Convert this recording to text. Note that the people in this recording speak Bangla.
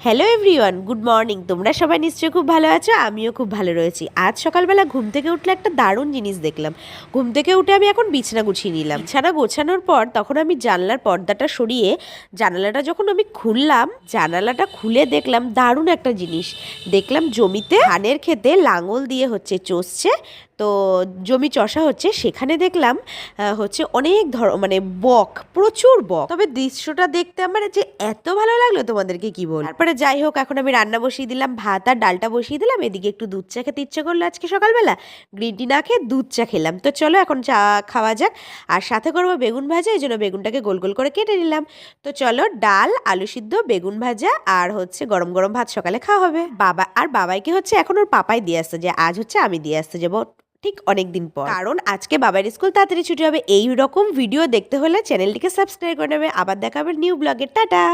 Hello everyone, good morning. তোমরা সবাই নিশ্চয়ই খুব ভালো আছো, আমিও খুব ভালো রয়েছি। আজ সকালবেলা ঘুম থেকে উঠলে একটা দারুণ জিনিস দেখলাম। ঘুম থেকে উঠে আমি এখন বিছানা গুছিয়ে নিলাম। বিছানা গোছানোর পর তখন আমি জানলার পর্দাটা সরিয়ে জানালাটা যখন আমি খুললাম, জানালাটা খুলে দেখলাম দারুণ একটা জিনিস। দেখলাম জমিতে ধানের ক্ষেতে লাঙল দিয়ে চষছে। তো জমি চষা হচ্ছে, সেখানে দেখলাম হচ্ছে অনেক মানে বক, প্রচুর বক। তবে দৃশ্যটা দেখতে আমার যে এত ভালো লাগলো তোমাদেরকে কি বল। তারপরে যাই হোক, এখন আমি রান্না বসিয়ে দিলাম, ভাত আর ডালটা বসিয়ে দিলাম। এদিকে একটু দুধ চা খেতে ইচ্ছে করলো আজকে সকালবেলা, গ্রিন টি না খেয়ে দুধ চা খেলাম। তো চলো এখন চা খাওয়া যাক। আর সাথে করবো বেগুন ভাজা, এই জন্য বেগুনটাকে গোল গোল করে কেটে নিলাম। তো চলো, ডাল, আলু সিদ্ধ, বেগুন ভাজা আর গরম গরম ভাত সকালে খাওয়া হবে। বাবাইকে এখন ওর পাপাই দিয়ে আসতে, যে আজ আমি দিয়ে আসতে যাবো ঠিক অনেক দিন পর, কারণ আজকে বাবার স্কুল তাড়াতাড়ি ছুটি হবে। এই রকম ভিডিও দেখতে হলে চ্যানেলটিকে সাবস্ক্রাইব করে নেবে। আবার দেখা হবে নিউ ব্লগে। টাটা।